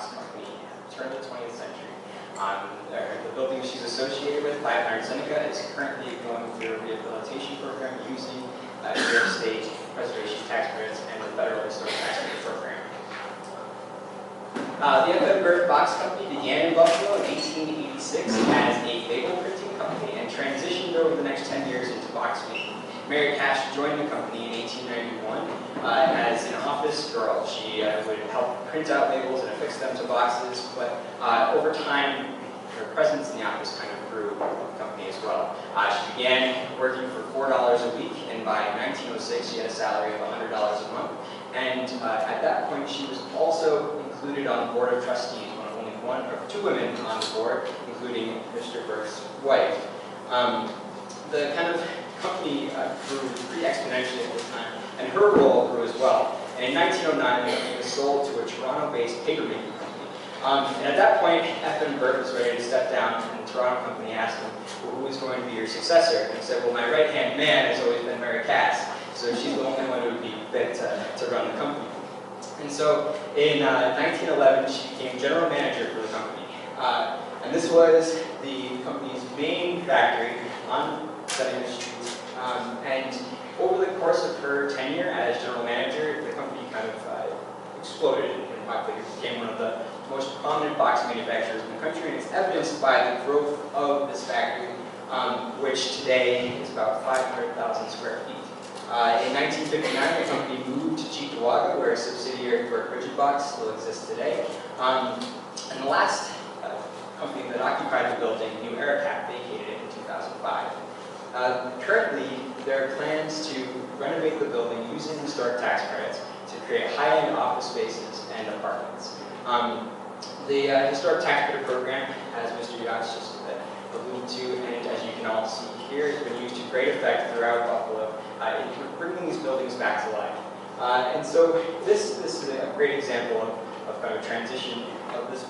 Box Company at the turn of the 20th century. The building she's associated with, 500 Seneca, is currently going through a rehabilitation program using New York State Preservation Tax Credits and the Federal Historic Tax Credit Program. The F. Burke Box Company began in Buffalo in 1886 as a label printing company and transitioned over the next 10 years into box making. Mary Cash joined the company in 1891 as an office girl. She would help print out labels and affix them to boxes, but over time, her presence in the office kind of grew with the company as well. She began working for $4 a week, and by 1906, she had a salary of $100 a month. And at that point, she was also included on the board of trustees, one of only two women on the board, including Mr. Burke's wife. The kind of company grew pretty exponentially at this time, and her role grew as well. And in 1909, the company was sold to a Toronto-based paper-making company. And at that point, F.M. Burke was ready to step down, and the Toronto company asked him, well, who was going to be your successor? And he said, well, my right-hand man has always been Mary Cass, so she's the only one who would be fit to run the company. And so in 1911, she became general manager for the company. And this was the company's main factory on 70th Street. And over the course of her tenure as general manager, the company kind of exploded in popularity. It became one of the most prominent box manufacturers in the country, and it's evidenced by the growth of this factory, which today is about 500,000 square feet. In 1959, the company moved to Cheektowaga, where a subsidiary of Burke Rigid Box still exists today. And the last company that occupied the building, New Era Cap, vacated it in 2005. Currently, there are plans to renovate the building using historic tax credits to create high-end office spaces and apartments. The historic tax credit program, as Mr. Yachts just alluded to, and as you can all see here, has been used to great effect throughout Buffalo in bringing these buildings back to life. And so this is a great example of kind of transition of this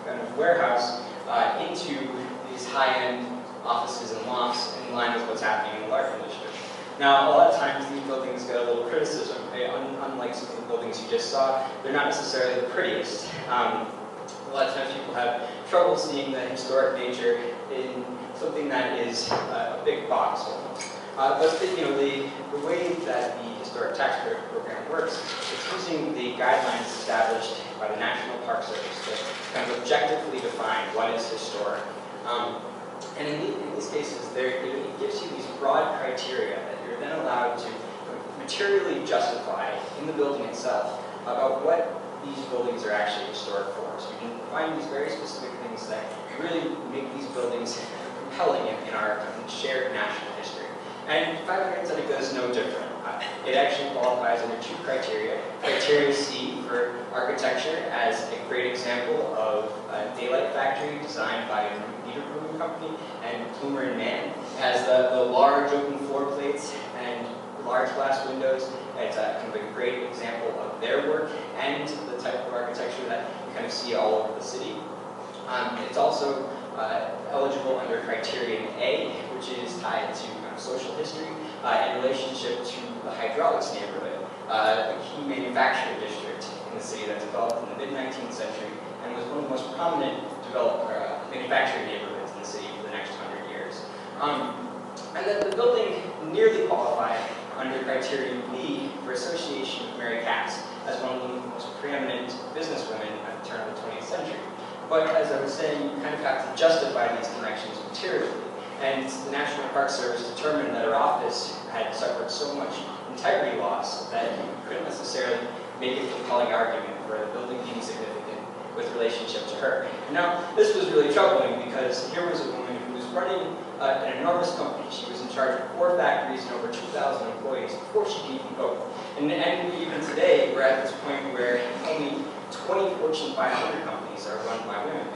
kind of warehouse into these high-end offices and lofts in line with what's happening in the Larkin district. Now, a lot of times these buildings get a little criticism. Unlike some of the buildings you just saw, they're not necessarily the prettiest. A lot of times people have trouble seeing the historic nature in something that is a big box almost. But the way that the historic tax credit program works, it's using the guidelines established by the National Park Service to kind of objectively define what is historic. And in these cases, it gives you these broad criteria that you're then allowed to materially justify in the building itself about what these buildings are actually historic for. So you can find these very specific things that really make these buildings compelling in our shared national history. And 500 Seneca is no different. It actually qualifies under two criteria. Criteria C for architecture as a great example of a daylight factory designed by a Niederbrunn company, and Plumer and Mann. It has the large open floor plates and large glass windows. It's kind of a great example of their work and the type of architecture that you kind of see all over the city. It's also eligible under criterion A, which is tied to kind of social history in relationship to the Hydraulics neighborhood, a key manufacturing district in the city that developed in the mid-19th century and was one of the most prominent manufacturing neighborhoods in the city for the next 100 years. And then the building nearly qualified under criterion B for association with Mary Cass as one of the most preeminent businesswomen at the turn of the 20th century. But as I was saying, you kind of have to justify these connections materially. And the National Park Service determined that her office had suffered so much integrity loss that you couldn't necessarily make a compelling argument for the building being significant with relationship to her. Now, this was really troubling because here was a woman who was running an enormous company. She was in charge of 4 factories and over 2,000 employees before she could even vote. And even today, we're at this point where only 20 Fortune 500 companies are run by women.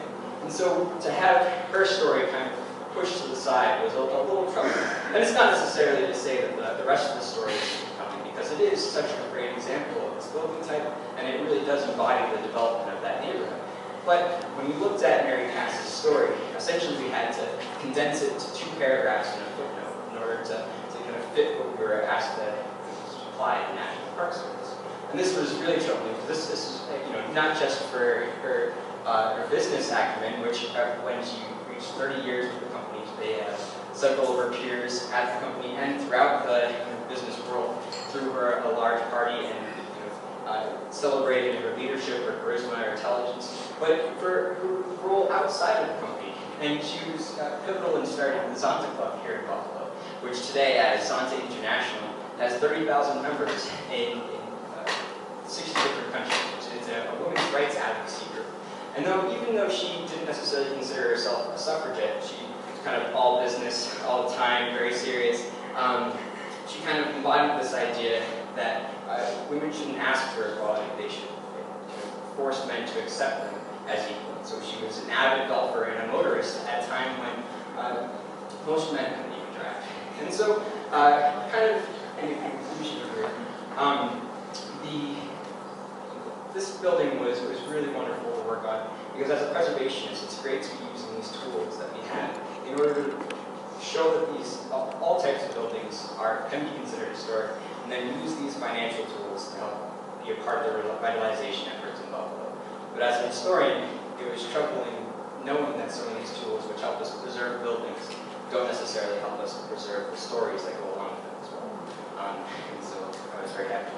And so to have her story kind of pushed to the side was a little troubling. And it's not necessarily to say that the rest of the story is compelling, because it is such a great example of this building type, and it really does embody the development of that neighborhood. But when we looked at Mary Cass's story, essentially we had to condense it to 2 paragraphs and a footnote in order to kind of fit what we were asked to supply the National Park Service. And this was really troubling, because this is not just for her her business acumen, which when she reached 30 years with the company, they several of her peers at the company and throughout the business world threw her a large party and celebrated her leadership, her charisma, her intelligence, but for her role outside of the company. And she was pivotal in starting the Zonta Club here in Buffalo, which today, as Zonta International, has 30,000 members in 60 different countries. It's a women's rights advocacy group. And even though she didn't necessarily consider herself a suffragette, she was kind of all business, all the time, very serious. She kind of embodied this idea that women shouldn't ask for equality, they should force men to accept them as equal. So she was an avid golfer and a motorist at a time when most men couldn't even drive. And so, kind of in conclusion here, this building was really wonderful to work on, because as a preservationist, it's great to be using these tools that we have in order to show that all types of buildings can be considered historic, and then use these financial tools to help be a part of the revitalization efforts in Buffalo. But as an historian, it was troubling knowing that some of these tools, which help us preserve buildings, don't necessarily help us preserve the stories that go along with them as well. And so I was very happy